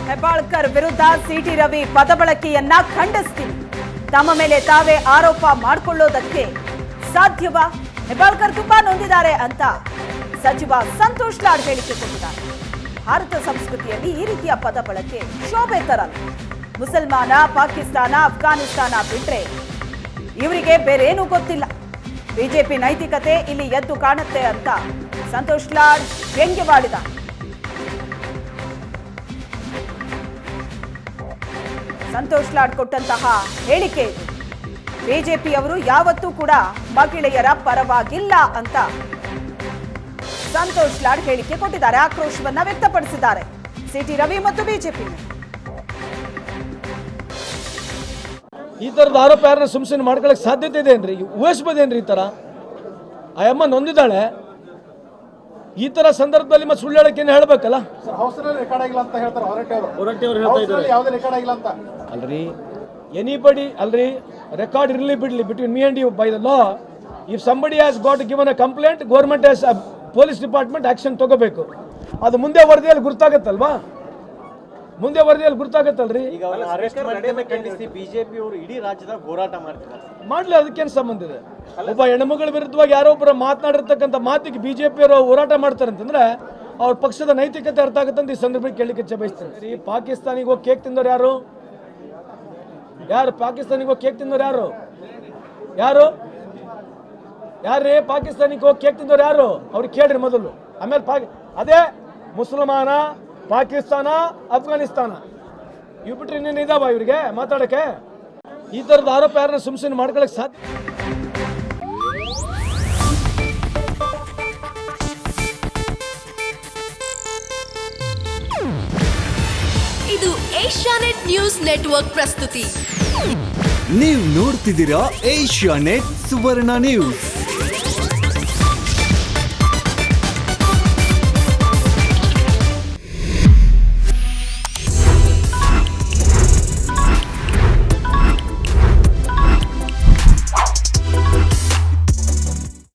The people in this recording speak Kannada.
ಹೆಬ್ಬಾಳ್ಕರ್ ವಿರುದ್ಧ ಸಿಟಿ ರವಿ ಪದಬಳಕೆಯನ್ನ ಖಂಡಿಸ್ತೀನಿ. ತಮ್ಮ ಮೇಲೆ ತಾವೇ ಆರೋಪ ಮಾಡಿಕೊಳ್ಳೋದಕ್ಕೆ ಸಾಧ್ಯವಾ? ಹೆಬ್ಬಾಳ್ಕರ್ ತುಂಬಾ ನೊಂದಿದ್ದಾರೆ ಅಂತ ಸಚಿವ ಸಂತೋಷ್ ಲಾಡ್ ಹೇಳಿಕೆ ಕೊಟ್ಟಿದ್ದಾರೆ. ಭಾರತ ಸಂಸ್ಕೃತಿಯಲ್ಲಿ ಈ ರೀತಿಯ ಪದ ಬಳಕೆ ಶೋಭೆ ತರಲ್ಲ. ಮುಸಲ್ಮಾನ, ಪಾಕಿಸ್ತಾನ, ಅಫ್ಘಾನಿಸ್ತಾನ ಬಿಟ್ರೆ ಇವರಿಗೆ ಬೇರೇನೂ ಗೊತ್ತಿಲ್ಲ. ಬಿಜೆಪಿ ನೈತಿಕತೆ ಇಲ್ಲಿ ಎದ್ದು ಕಾಣುತ್ತೆ ಅಂತ ಸಂತೋಷ್ ಲಾಡ್ ವ್ಯಂಗ್ಯವಾಡಿದ. ಸಂತೋಷ್ ಲಾಡ್ ಕೊಟ್ಟಂತಹ ಹೇಳಿಕೆ ಇದು. ಬಿಜೆಪಿಯವರು ಯಾವತ್ತೂ ಕೂಡ ಮಹಿಳೆಯರ ಪರವಾಗಿಲ್ಲ ಅಂತ ಸಂತೋಷ್ ಲಾಡ್ ಹೇಳಿಕೆ ಕೊಟ್ಟಿದ್ದಾರೆ. ಆಕ್ರೋಶವನ್ನ ವ್ಯಕ್ತಪಡಿಸಿದ್ದಾರೆ ಸಿಟಿ ರವಿ ಮತ್ತು ಬಿಜೆಪಿ. ಈ ತರದ ಆರೋಪ ಯಾರನ್ನ ಸುಮ್ಸುಮ್ಮನೆ ಮಾಡ್ಕೊಳಕ್ ಸಾಧ್ಯತೆ ಇದೆ ಏನ್ರಿ? ಊಹಿಸ್ಬೋದೇನ್ರಿ? ಈ ತರ ಆ ಅಮ್ಮ ನೊಂದಿದ್ದಾಳೆ. ಈ ತರ ಸಂದರ್ಭದಲ್ಲಿ ಮತ್ತೆ ಸುಳ್ಳು ಹೇಳಕ್ಕೆ ಏನು ಹೇಳ್ಬೇಕಲ್ಲ? ಅಲ್ರಿ, ಎನಿಬಡಿ ಅಲ್ರಿ, ರೆಕಾರ್ಡ್ ಇರಲಿ ಬಿಡ್ಲಿ between me and you by the law. If somebody has got given a complaint, government has police department action ತಗೋಬೇಕು. ಅದು ಮುಂದೆ ವರದಿಯಲ್ಲಿ ಗುರ್ತಾಗತ್ತಲ್ವಾ? ಮುಂದೆ ವರದಿಯಲ್ಲಿ ಗುರ್ತಾಗತ್ತಲ್ರಿ? ಬಿಜೆಪಿ ಅವರು ಇಡೀ ರಾಜ್ಯದಾಗ ಹೋರಾಟ ಮಾಡ್ತಿದ್ದಾರೆ. ಮಾಡ್ಲಿ, ಅದಕ್ಕೇನು ಸಂಬಂಧ ಇದೆ? ಒಬ್ಬ ಹೆಣ್ಮಗಳ ವಿರುದ್ಧವಾಗಿ ಯಾರೋ ಒಬ್ಬರ ಮಾತನಾಡಿರ್ತಕ್ಕಂಥ ಮಾತಿಗೆ ಬಿಜೆಪಿ ಅವರು ಹೋರಾಟ ಮಾಡ್ತಾರೆ ಅಂತಂದ್ರೆ ಅವ್ರ ಪಕ್ಷದ ನೈತಿಕತೆ ಅರ್ಥ ಆಗುತ್ತೆ ಅಂತ ಈ ಸಂದರ್ಭದಲ್ಲಿ ಕೇಳಲಿಕ್ಕೆ ಬಯಸ್ತೇನೆ. ಪಾಕಿಸ್ತಾನಿಗೆ ಹೋಗಿ ಕೇಕ್ ತಿಂದವ್ರು ಯಾರು? ಪಾಕಿಸ್ತಾನಿಗೆ ಹೋಗಿ ಕೇಕ್ ತಿಂದವ್ರು ಯಾರು? ಯಾರೇ ಪಾಕಿಸ್ತಾನಿಗೆ ಹೋಗಿ ಕೇಕ್ ತಿಂದವ್ರು ಯಾರು? ಅವ್ರಿಗೆ ಕೇಳ್ರಿ ಮೊದಲು. ಆಮೇಲೆ ಅದೇ ಮುಸಲ್ಮಾನ, ಪಾಕಿಸ್ತಾನ, ಅಫ್ಘಾನಿಸ್ತಾನ ಇವ್ ಬಿಟ್ರೆ ಇನ್ನೇನು ಇದಾವ ಇವರಿಗೆ ಮಾತಾಡಕ್ಕೆ? ಈ ತರದ ಆರೋಪ ಯಾರನ್ನ ಸುಮ್ಸುಮ್ಮನೆ ಮಾಡ್ಕೊಳಕ್ ಸಾಧ್ಯ? ಇದು ಏಷ್ಯಾನೆಟ್ ನ್ಯೂಸ್ ನೆಟ್ವರ್ಕ್ ಪ್ರಸ್ತುತಿ. ನೀವು ನೋಡ್ತಿದ್ದೀರಾ ಏಷ್ಯಾನೆಟ್ ಸುವರ್ಣ ನ್ಯೂಸ್.